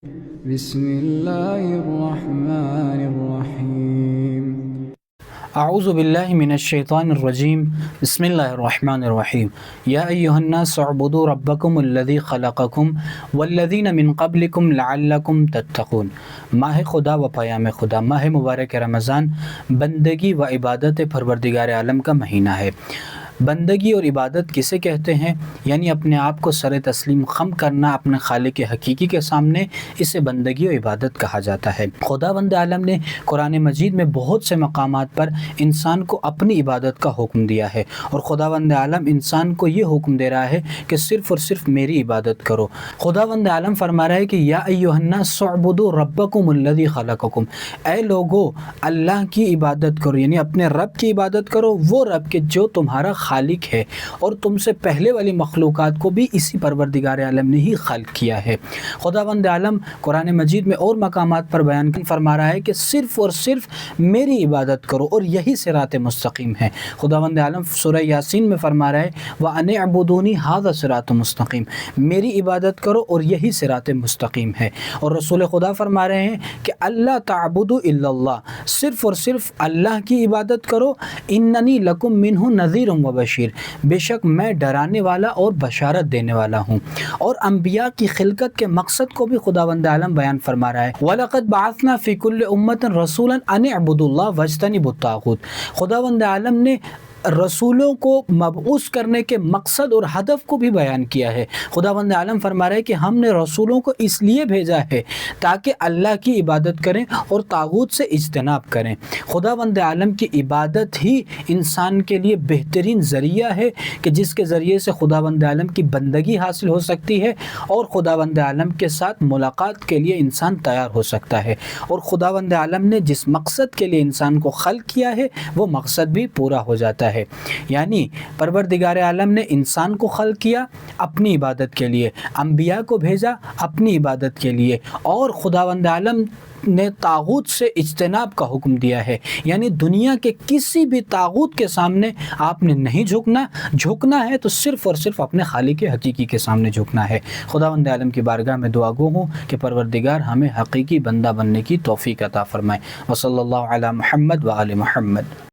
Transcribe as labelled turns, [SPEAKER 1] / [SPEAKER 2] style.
[SPEAKER 1] بسم الله الرحمن الرحيم.
[SPEAKER 2] اعوذ باللہ من الشیطان الرجیم بسم اللہ الرحمن الرحیم یا ایہا الناس اعبدوا ربکم الذی خلقکم والذین من قبلکم لعلکم تتقون۔ ماہ خدا و پیام خدا، ماہ مبارک رمضان بندگی و عبادت پروردگار عالم کا مہینہ ہے۔ بندگی اور عبادت کسے کہتے ہیں؟ یعنی اپنے آپ کو سر تسلیم خم کرنا اپنے خالق حقیقی کے سامنے، اسے بندگی و عبادت کہا جاتا ہے۔ خداوند عالم نے قرآن مجید میں بہت سے مقامات پر انسان کو اپنی عبادت کا حکم دیا ہے، اور خداوند عالم انسان کو یہ حکم دے رہا ہے کہ صرف اور صرف میری عبادت کرو۔ خداوند عالم فرما رہا ہے کہ یا ایھا الناس اعبدوا ربکم الذی خلقکم، اے لوگو اللہ کی عبادت کرو، یعنی اپنے رب کی عبادت کرو، وہ رب کے جو تمہارا خالق ہے، اور تم سے پہلے والی مخلوقات کو بھی اسی پروردگار عالم نے ہی خلق کیا ہے۔ خداوند عالم قرآن مجید میں اور مقامات پر بیان فرما رہا ہے کہ صرف اور صرف میری عبادت کرو، اور یہی صراط مستقیم ہے۔ خداوند عالم سورہ یاسین میں فرما رہا ہے وَأَنِ اعْبُدُونِی هَذَا صِرَاطٌ مستقیم، میری عبادت کرو اور یہی صراط مستقیم ہے۔ اور رسول خدا فرما رہے ہیں کہ اللہ تعبدوا الا اللہ، صرف اور صرف اللہ کی عبادت کرو، اننی لکم منہ نذیر و بشیر، بے شک میں ڈرانے والا اور بشارت دینے والا ہوں۔ اور انبیاء کی خلقت کے مقصد کو بھی خداوند عالم بیان فرما رہا ہے وَلَقَدْ بَعَثْنَا فِي كُلِّ أُمَّةٍ رَسُولًا أَنِ اعْبُدُوا اللَّهَ وَاجْتَنِبُوا الطَّاغُوتَ۔ خداوند عالم نے رسولوں کو مبعوث کرنے کے مقصد اور ہدف کو بھی بیان کیا ہے۔ خداوند عالم فرما رہا ہے کہ ہم نے رسولوں کو اس لیے بھیجا ہے تاکہ اللہ کی عبادت کریں اور طاغوت سے اجتناب کریں۔ خداوند عالم کی عبادت ہی انسان کے لیے بہترین ذریعہ ہے کہ جس کے ذریعے سے خداوند عالم کی بندگی حاصل ہو سکتی ہے، اور خداوند عالم کے ساتھ ملاقات کے لیے انسان تیار ہو سکتا ہے۔ اور خداوند عالم نے جس مقصد کے لیے انسان کو خلق کیا ہے وہ مقصد بھی پورا ہو جاتا ہے۔ یعنی پروردگار عالم نے انسان کو خلق کیا اپنی عبادت کے لیے، انبیاء کو بھیجا اپنی عبادت کے لیے، اور خداوند عالم نے طاغوت سے اجتناب کا حکم دیا ہے، یعنی دنیا کے کسی بھی طاغوت کے سامنے آپ نے نہیں جھکنا ہے تو صرف اور صرف اپنے خالق حقیقی کے سامنے جھکنا ہے۔ خداوند عالم کی بارگاہ میں دعا گو ہوں کہ پروردگار ہمیں حقیقی بندہ بننے کی توفیق عطا فرمائے۔ وصلی اللہ علی محمد و آل محمد۔